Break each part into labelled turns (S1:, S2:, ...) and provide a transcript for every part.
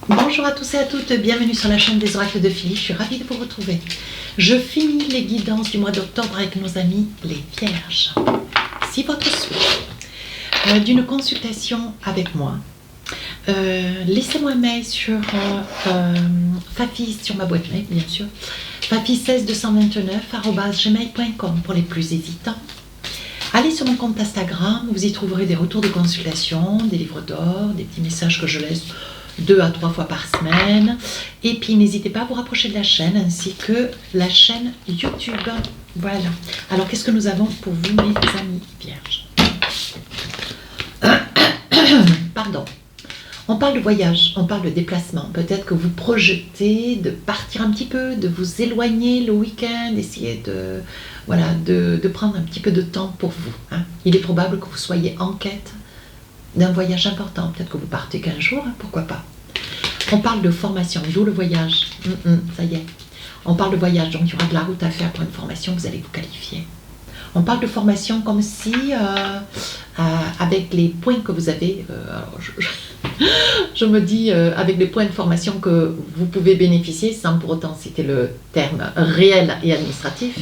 S1: Bonjour à tous et à toutes, bienvenue sur la chaîne des oracles de Philly, je suis ravie de vous retrouver. Je finis les guidances du mois d'octobre avec nos amis les Vierges. Si votre souhait d'une consultation avec moi, laissez-moi un mail sur Fafi, sur ma boîte mail bien sûr, fafi16229@gmail.com pour les plus hésitants. Allez sur mon compte Instagram, vous y trouverez des retours de consultation, des livres d'or, des petits messages que je laisse 2 à 3 fois par semaine. Et puis n'hésitez pas à vous rapprocher de la chaîne ainsi que la chaîne YouTube. Voilà. Alors qu'est-ce que nous avons pour vous mes amis vierges? Pardon. On parle de voyage, on parle de déplacement. Peut-être que vous projetez de partir un petit peu, de vous éloigner le week-end, essayer de, voilà, de prendre un petit peu de temps pour vous. Hein. Il est probable que vous soyez en quête d'un voyage important. Peut-être que vous partez 15 jours, hein, pourquoi pas. On parle de formation, d'où le voyage. Ça y est. On parle de voyage, donc il y aura de la route à faire pour une formation, vous allez vous qualifier. On parle de formation comme si, avec les points que vous avez, alors je me dis, avec les points de formation que vous pouvez bénéficier, sans pour autant citer le terme réel et administratif,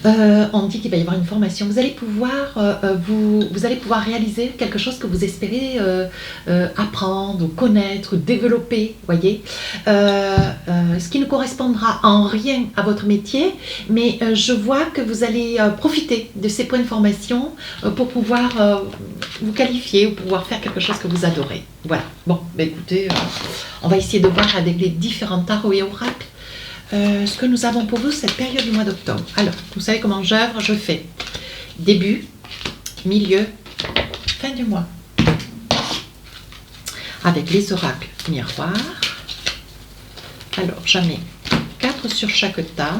S1: on dit qu'il va y avoir une formation. Vous allez pouvoir, vous allez pouvoir réaliser quelque chose que vous espérez apprendre, connaître, développer, voyez. Ce qui ne correspondra en rien à votre métier, mais je vois que vous allez profiter de ces points de formation pour pouvoir vous qualifier ou pouvoir faire quelque chose que vous adorez. Voilà. Bon, ben écoutez, on va essayer de voir avec les différents tarots et oracles ce que nous avons pour vous cette période du mois d'octobre. Alors, vous savez comment j'œuvre, je fais début, milieu, fin du mois. Avec les oracles miroirs. Alors, j'en mets 4 sur chaque tas.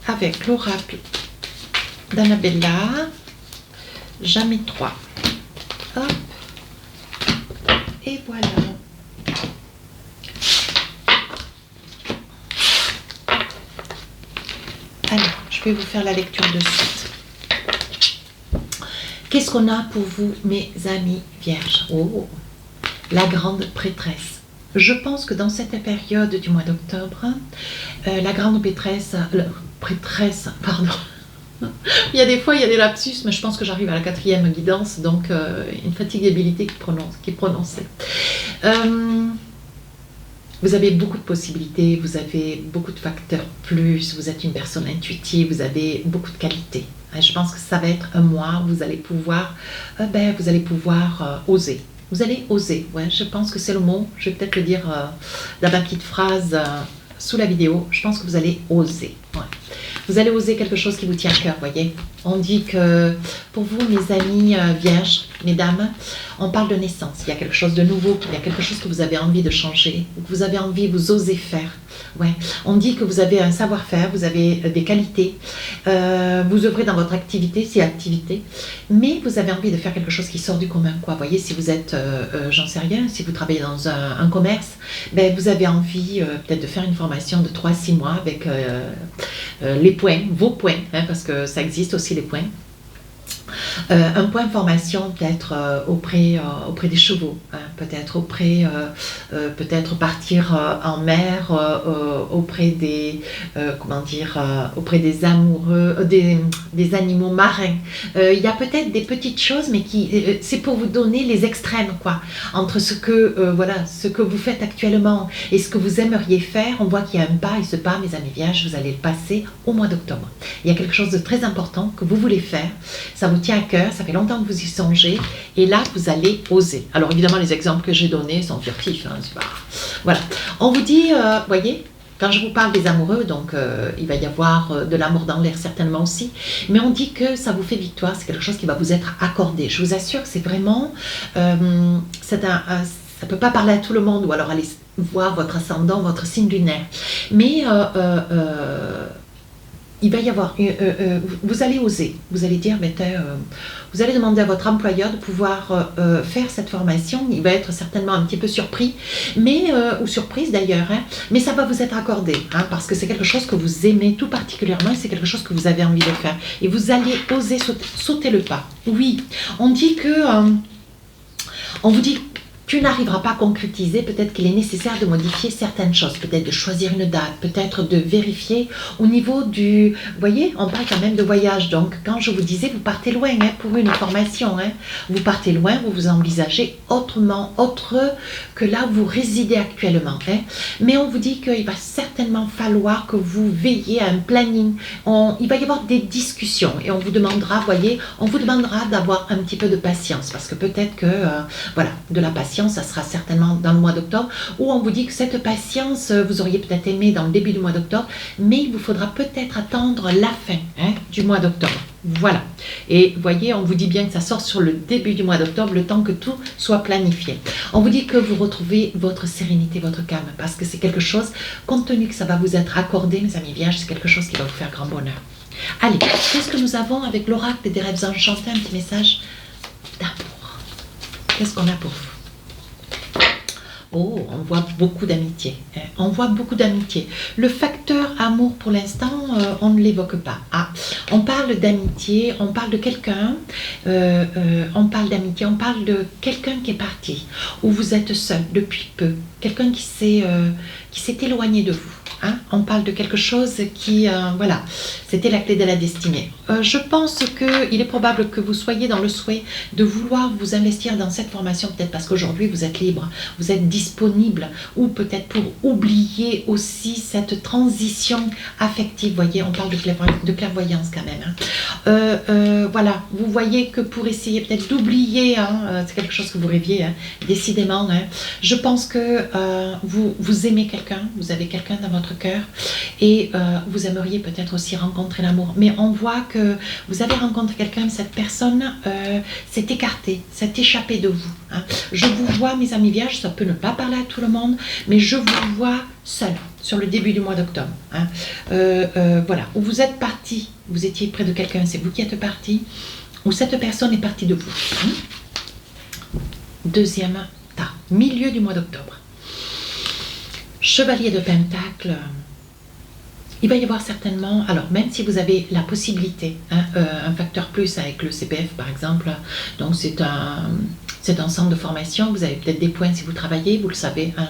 S1: Avec l'oracle d'Annabella, j'en mets 3. Hop. Et voilà. Alors, je vais vous faire la lecture de suite. Qu'est-ce qu'on a pour vous, mes amis vierges? Oh, la grande prêtresse. Je pense que dans cette période du mois d'octobre, la grande prêtresse, pardon. Il y a des fois, il y a des lapsus, mais je pense que j'arrive à la 4e guidance, donc une fatigabilité qui est prononcée. Vous avez beaucoup de possibilités, vous avez beaucoup de facteurs plus, vous êtes une personne intuitive, vous avez beaucoup de qualités. Je pense que ça va être un mois où vous allez pouvoir, oser. Vous allez oser, ouais, je pense que c'est le mot, je vais peut-être le dire dans ma petite phrase sous la vidéo, je pense que vous allez oser. Ouais. Vous allez oser quelque chose qui vous tient à cœur, voyez. On dit que pour vous, mes amis vierges, mesdames, on parle de naissance. Il y a quelque chose de nouveau, il y a quelque chose que vous avez envie de changer, que vous avez envie, vous osez faire. Ouais. On dit que vous avez un savoir-faire, vous avez des qualités, vous œuvrez dans votre activité, c'est activité, mais vous avez envie de faire quelque chose qui sort du commun, quoi. Voyez, si vous êtes, j'en sais rien, si vous travaillez dans un commerce, ben, vous avez envie peut-être de faire une formation de 3 à 6 mois avec les points, vos points, hein, parce que ça existe aussi les points. Un point formation peut-être auprès des chevaux, hein, peut-être peut-être partir en mer auprès des auprès des amoureux, des animaux marins. Il y a peut-être des petites choses, mais c'est pour vous donner les extrêmes, quoi, entre ce que vous faites actuellement et ce que vous aimeriez faire. On voit qu'il y a un pas, et ce pas, mes amis vierges, vous allez le passer au mois d'octobre. Il y a quelque chose de très important que vous voulez faire, ça vous tient à cœur, ça fait longtemps que vous y songez, et là vous allez oser. Alors évidemment les exemples que j'ai donnés sont furtifs, hein, c'est pas... Voilà. On vous dit, voyez, quand je vous parle des amoureux, donc il va y avoir de l'amour dans l'air certainement aussi, mais on dit que ça vous fait victoire, c'est quelque chose qui va vous être accordé. Je vous assure que c'est vraiment, ça ne peut pas parler à tout le monde, ou alors aller voir votre ascendant, votre signe lunaire, mais il va y avoir, vous allez oser, vous allez dire, mais vous allez demander à votre employeur de pouvoir faire cette formation. Il va être certainement un petit peu surpris, mais, ou surprise d'ailleurs, hein, mais ça va vous être accordé, hein, parce que c'est quelque chose que vous aimez tout particulièrement et c'est quelque chose que vous avez envie de faire. Et vous allez oser sauter le pas. Oui, on dit que... on vous dit tu n'arriveras pas à concrétiser, peut-être qu'il est nécessaire de modifier certaines choses, peut-être de choisir une date, peut-être de vérifier au niveau du... Vous voyez, on parle quand même de voyage, donc quand je vous disais, vous partez loin hein, pour une formation, hein, vous partez loin, vous vous envisagez autrement, autre que là où vous résidez actuellement. Hein, mais on vous dit qu'il va certainement falloir que vous veilliez à un planning, il va y avoir des discussions et on vous demandera, voyez, on vous demandera d'avoir un petit peu de patience, parce que peut-être que, voilà, de la patience, ça sera certainement dans le mois d'octobre, où on vous dit que cette patience, vous auriez peut-être aimé dans le début du mois d'octobre, mais il vous faudra peut-être attendre la fin hein, du mois d'octobre. Voilà. Et vous voyez, on vous dit bien que ça sort sur le début du mois d'octobre, le temps que tout soit planifié. On vous dit que vous retrouvez votre sérénité, votre calme, parce que c'est quelque chose, compte tenu que ça va vous être accordé, mes amis vierges, c'est quelque chose qui va vous faire grand bonheur. Allez, qu'est-ce que nous avons avec l'oracle des rêves enchantés? Un petit message d'amour. Qu'est-ce qu'on a pour vous? Oh, on voit beaucoup d'amitié. Hein. On voit beaucoup d'amitié. Le facteur amour, pour l'instant, on ne l'évoque pas. Ah, on parle d'amitié, on parle de quelqu'un, on parle d'amitié, on parle de quelqu'un qui est parti, où vous êtes seul depuis peu, quelqu'un qui s'est éloigné de vous. Hein, on parle de quelque chose qui, voilà, c'était la clé de la destinée. Je pense qu'il est probable que vous soyez dans le souhait de vouloir vous investir dans cette formation, peut-être parce qu'aujourd'hui vous êtes libre, vous êtes disponible, ou peut-être pour oublier aussi cette transition affective. Vous voyez, on parle de clairvoyance quand même. Hein. Voilà, vous voyez que pour essayer peut-être d'oublier, hein, c'est quelque chose que vous rêviez, hein, décidément. Hein, je pense que vous aimez quelqu'un, vous avez quelqu'un dans votre cœur et vous aimeriez peut-être aussi rencontrer l'amour, mais on voit que vous avez rencontré quelqu'un, mais cette personne s'est écartée, s'est échappée de vous. Hein. Je vous vois, mes amis vierges, ça peut ne pas parler à tout le monde, mais je vous vois seul sur le début du mois d'octobre. Hein. Voilà, où vous êtes parti, vous étiez près de quelqu'un, c'est vous qui êtes parti, ou cette personne est partie de vous. Hein. Deuxième tas, milieu du mois d'octobre. Chevalier de Pentacle, il va y avoir certainement, alors même si vous avez la possibilité, hein, un facteur plus avec le CPF par exemple, donc c'est un centre de formation, vous avez peut-être des points si vous travaillez, vous le savez, hein,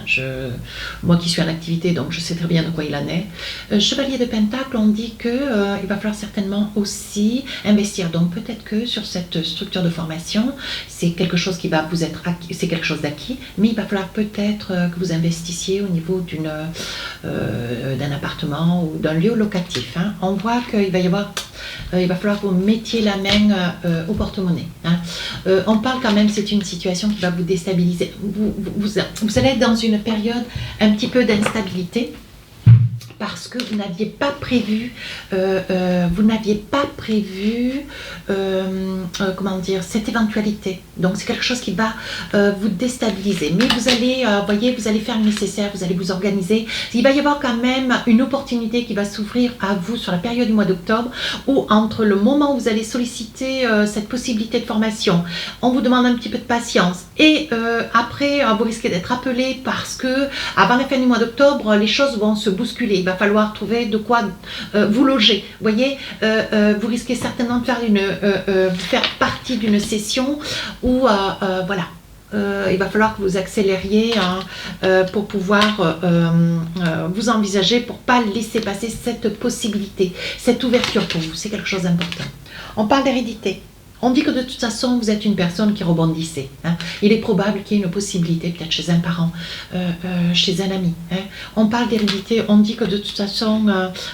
S1: moi qui suis en activité, donc je sais très bien de quoi il en est. Chevalier de Pentacle, on dit qu'il va falloir certainement aussi investir, donc peut-être que sur cette structure de formation, c'est quelque chose qui va vous être acquis, c'est quelque chose d'acquis, mais il va falloir peut-être que vous investissiez au niveau d'un appartement ou d'un lieu locatif. Hein. On voit qu'il va y avoir... il va falloir que vous mettiez la main au porte-monnaie. Hein. On parle quand même, c'est une situation qui va vous déstabiliser. Vous allez être dans une période un petit peu d'instabilité parce que vous n'aviez pas prévu, comment dire, cette éventualité. Donc c'est quelque chose qui va vous déstabiliser. Mais vous allez, voyez, vous allez faire le nécessaire, vous allez vous organiser. Il va y avoir quand même une opportunité qui va s'ouvrir à vous sur la période du mois d'octobre, où entre le moment où vous allez solliciter cette possibilité de formation, on vous demande un petit peu de patience. Et après, vous risquez d'être appelé parce que avant la fin du mois d'octobre, les choses vont se bousculer. Il va falloir trouver de quoi vous loger. Vous voyez, vous risquez certainement de faire partie d'une session où, voilà, il va falloir que vous accélériez hein, pour pouvoir vous envisager, pour ne pas laisser passer cette possibilité, cette ouverture pour vous. C'est quelque chose d'important. On parle d'hérédité. On dit que de toute façon, vous êtes une personne qui rebondissait. Hein. Il est probable qu'il y ait une possibilité, peut-être chez un parent, chez un ami. Hein. On parle d'hérédité, on dit que de toute façon,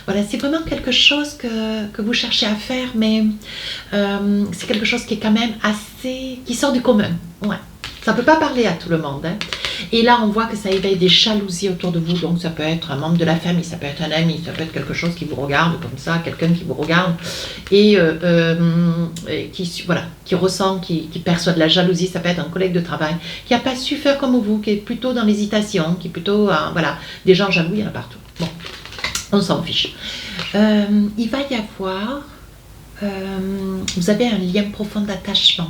S1: voilà, c'est vraiment quelque chose que vous cherchez à faire, mais c'est quelque chose qui est quand même assez... qui sort du commun. Ouais. Ça ne peut pas parler à tout le monde. Hein. Et là, on voit que ça éveille des jalousies autour de vous. Donc, ça peut être un membre de la famille, ça peut être un ami, ça peut être quelque chose qui vous regarde comme ça, quelqu'un qui vous regarde et qui ressent, qui perçoit de la jalousie. Ça peut être un collègue de travail qui n'a pas su faire comme vous, qui est plutôt dans l'hésitation, qui est plutôt, voilà, des gens jaloux, il y en a partout. Bon, on s'en fiche. Il va y avoir... vous avez un lien profond d'attachement.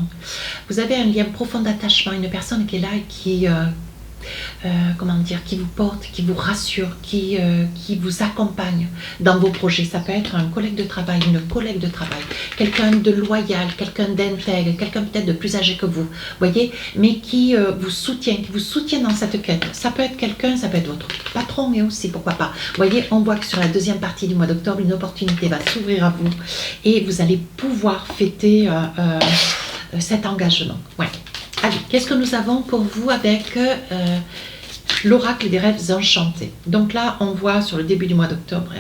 S1: Vous avez un lien profond d'attachement, une personne qui est là et qui, comment dire, qui vous porte, qui vous rassure, qui vous accompagne dans vos projets. Ça peut être un collègue de travail, une collègue de travail, quelqu'un de loyal, quelqu'un d'intègre, quelqu'un peut-être de plus âgé que vous, voyez, mais qui vous soutient dans cette quête. Ça peut être quelqu'un, ça peut être votre patron, mais aussi, pourquoi pas. Vous voyez, on voit que sur la deuxième partie du mois d'octobre, une opportunité va s'ouvrir à vous et vous allez pouvoir fêter cet engagement. Ouais. Allez, qu'est-ce que nous avons pour vous avec l'oracle des rêves enchantés? Donc là, on voit sur le début du mois d'octobre,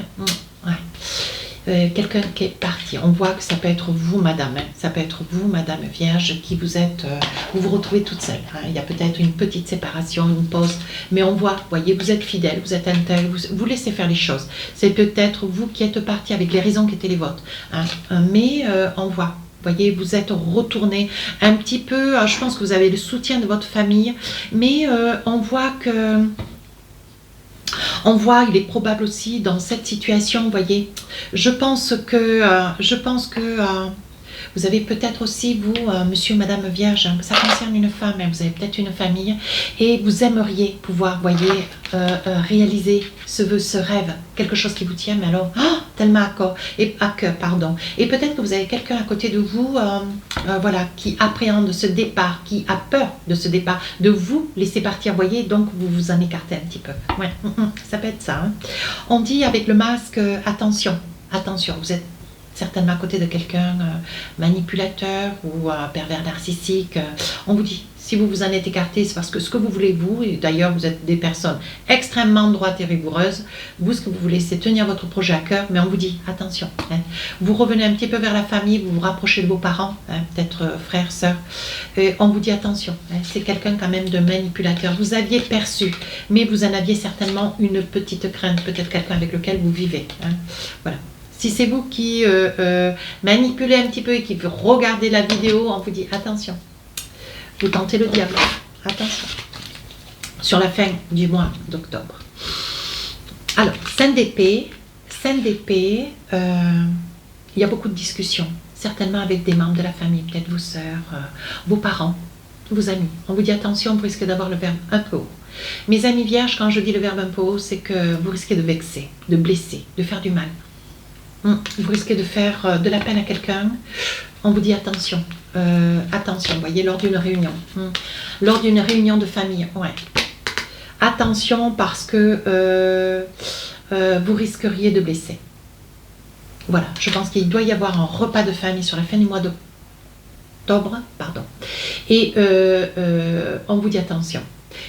S1: quelqu'un qui est parti. On voit que ça peut être vous, madame. Ça peut être vous, madame Vierge, qui vous êtes, vous vous retrouvez toute seule. Il y a peut-être une petite séparation, une pause. Mais on voit, voyez, vous êtes fidèle, vous êtes intègre, vous laissez faire les choses. C'est peut-être vous qui êtes parti avec les raisons qui étaient les vôtres. Mais on voit. Voyez, vous êtes retourné un petit peu, je pense que vous avez le soutien de votre famille, mais on voit que, il est probable aussi dans cette situation, vous voyez, je pense que vous avez peut-être aussi, vous, monsieur ou madame Vierge, ça concerne une femme, vous avez peut-être une famille, et vous aimeriez pouvoir, voyez, réaliser ce rêve, quelque chose qui vous tient, mais alors, tellement à cœur, pardon. Et peut-être que vous avez quelqu'un à côté de vous, voilà, qui appréhende ce départ, qui a peur de ce départ, de vous laisser partir, voyez, donc vous vous en écartez un petit peu. Ouais, ça peut être ça. On dit avec le masque, attention, attention, vous êtes certainement à côté de quelqu'un manipulateur ou pervers narcissique. On vous dit, si vous vous en êtes écarté, c'est parce que ce que vous voulez, vous, et d'ailleurs vous êtes des personnes extrêmement droites et rigoureuses, vous, ce que vous voulez, c'est tenir votre projet à cœur, mais on vous dit, attention, vous revenez un petit peu vers la famille, vous vous rapprochez de vos parents, peut-être frères, sœurs, on vous dit, attention, c'est quelqu'un quand même de manipulateur. Vous aviez perçu, mais vous en aviez certainement une petite crainte, peut-être quelqu'un avec lequel vous vivez. Voilà. Si c'est vous qui manipulez un petit peu et qui regardez la vidéo, on vous dit attention. Vous tentez le diable. Attention. Sur la fin du mois d'octobre. Alors, Sainte d'épée. Sainte d'épée, il y a beaucoup de discussions. Certainement avec des membres de la famille, peut-être vos sœurs, vos parents, vos amis. On vous dit attention, vous risquez d'avoir le verbe un peu haut. Mes amis vierges, quand je dis le verbe un peu haut, c'est que vous risquez de vexer, de blesser, de faire du mal. Vous risquez de faire de la peine à quelqu'un. On vous dit attention, attention, vous voyez, lors d'une réunion. Lors d'une réunion de famille, ouais. Attention parce que vous risqueriez de blesser. Voilà, je pense qu'il doit y avoir un repas de famille sur la fin du mois d'octobre, pardon. Et on vous dit attention.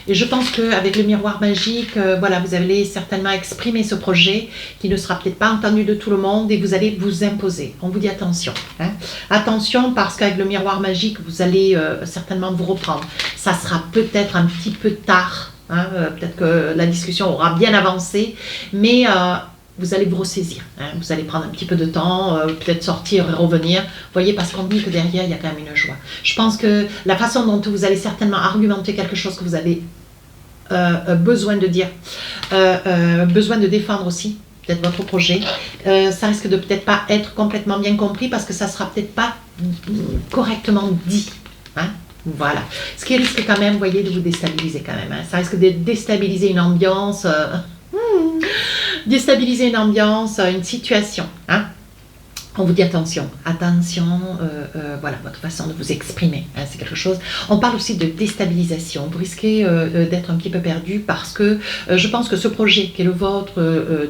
S1: Et je pense qu'avec le miroir magique, voilà, vous allez certainement exprimer ce projet qui ne sera peut-être pas entendu de tout le monde et vous allez vous imposer. On vous dit attention. Attention parce qu'avec le miroir magique, vous allez certainement vous reprendre. Ça sera peut-être un petit peu tard. Peut-être que la discussion aura bien avancé, mais vous allez vous ressaisir. Vous allez prendre un petit peu de temps, peut-être sortir et revenir. Vous voyez, parce qu'on dit que derrière, il y a quand même une joie. Je pense que la façon dont vous allez certainement argumenter quelque chose que vous avez besoin de dire, besoin de défendre aussi, peut-être votre projet, ça risque de peut-être pas être complètement bien compris parce que ça sera peut-être pas correctement dit. Voilà. Ce qui risque quand même, vous voyez, de vous déstabiliser quand même. Ça risque de déstabiliser une ambiance... déstabiliser une ambiance, une situation. On vous dit attention, attention, voilà, votre façon de vous exprimer, c'est quelque chose. On parle aussi de déstabilisation. Vous risquez d'être un petit peu perdu parce que je pense que ce projet qui est le vôtre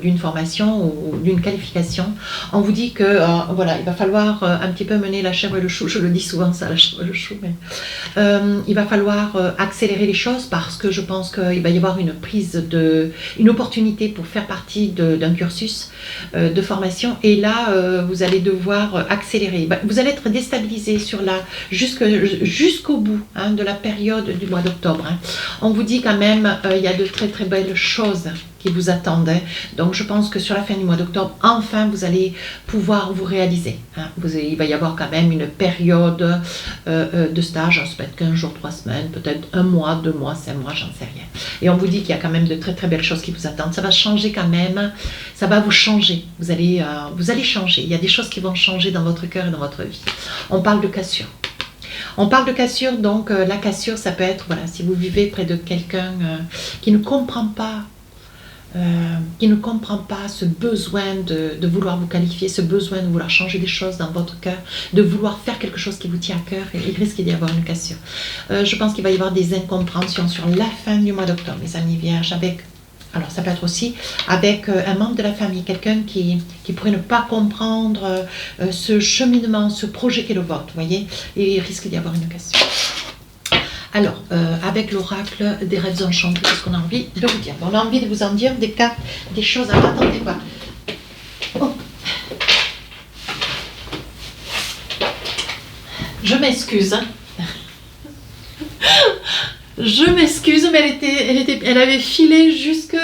S1: d'une formation ou d'une qualification, on vous dit que voilà, il va falloir un petit peu mener la chèvre et le chou. Je le dis souvent ça, la chèvre et le chou, mais il va falloir accélérer les choses parce que je pense qu'il va y avoir une opportunité pour faire partie d'un cursus de formation et là vous allez devoir accélérer. Vous allez être déstabilisé jusqu'au bout de la période du mois d'octobre. On vous dit quand même il y a de très très belles choses qui vous attendent. Donc je pense que sur la fin du mois d'octobre, enfin vous allez pouvoir vous réaliser. Hein. Il va y avoir quand même une période de stage, ça peut être 15 jours, 3 semaines, peut-être 1 mois, 2 mois, 5 mois, j'en sais rien. Et on vous dit qu'il y a quand même de très très belles choses qui vous attendent. Ça va changer quand même, ça va vous changer. Vous allez changer. Il y a des choses qui vont changer dans votre cœur et dans votre vie. On parle de cassure. On parle de cassure, donc la cassure, ça peut être, voilà, si vous vivez près de quelqu'un qui ne comprend pas ce besoin de vouloir vous qualifier, ce besoin de vouloir changer des choses dans votre cœur, de vouloir faire quelque chose qui vous tient à cœur, et il risque d'y avoir une cassure. Je pense qu'il va y avoir des incompréhensions sur la fin du mois d'octobre, mes amis vierges, alors ça peut être aussi avec un membre de la famille, quelqu'un qui pourrait ne pas comprendre ce cheminement, ce projet qu'est le vôtre, vous voyez, et il risque d'y avoir une cassure. Alors, avec l'oracle des rêves enchantés, qu'est-ce qu'on a envie de vous dire? On a envie de vous en dire des cartes, des choses. Alors, attendez pas. Oh. Je m'excuse. Hein. Je m'excuse, mais elle avait filé jusque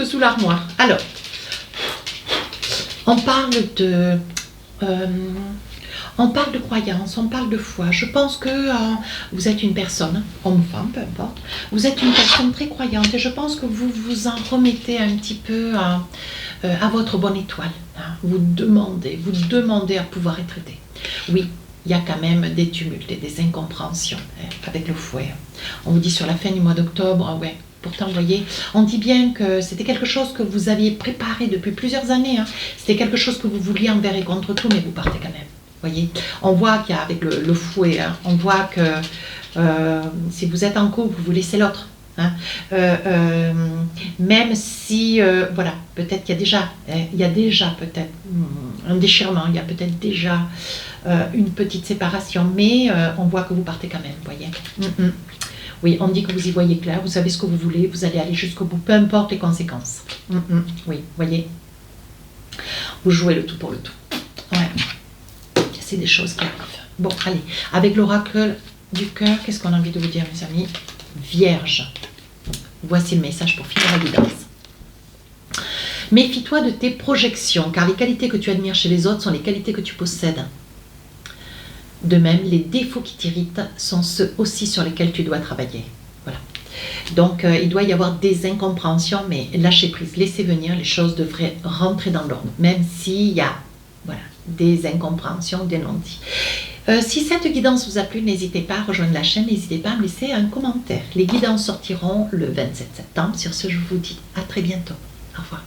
S1: sous l'armoire. Alors, on parle de croyance, on parle de foi. Je pense que vous êtes une personne, homme ou femme, peu importe. Vous êtes une personne très croyante et je pense que vous vous en remettez un petit peu à votre bonne étoile. Hein. Vous demandez à pouvoir être aidé. Oui. Il y a quand même des tumultes et des incompréhensions avec le fouet. On vous dit sur la fin du mois d'octobre, ouais. Pourtant, vous voyez, on dit bien que c'était quelque chose que vous aviez préparé depuis plusieurs années. Hein. C'était quelque chose que vous vouliez envers et contre tout, mais vous partez quand même. Voyez, on voit qu'il y a avec le fouet, hein, on voit que si vous êtes en couple, vous laissez l'autre. Hein. Même si, voilà, peut-être qu'il y a déjà peut-être un déchirement, il y a peut-être déjà une petite séparation, mais on voit que vous partez quand même, vous voyez. Oui, on dit que vous y voyez clair, vous savez ce que vous voulez, vous allez aller jusqu'au bout, peu importe les conséquences. Oui, vous voyez, vous jouez le tout pour le tout. Ouais, c'est des choses qui arrivent. Bon, allez, avec l'oracle du cœur, qu'est-ce qu'on a envie de vous dire, mes amis? Vierge, voici le message pour finir la guidance. Méfie-toi de tes projections, car les qualités que tu admires chez les autres sont les qualités que tu possèdes. De même, les défauts qui t'irritent sont ceux aussi sur lesquels tu dois travailler. Voilà. Donc, il doit y avoir des incompréhensions, mais lâchez prise, laissez venir, les choses devraient rentrer dans l'ordre, même s'il y a des incompréhensions, des non-dits. Si cette guidance vous a plu, n'hésitez pas à rejoindre la chaîne, n'hésitez pas à me laisser un commentaire. Les guidances sortiront le 27 septembre. Sur ce, je vous dis à très bientôt. Au revoir.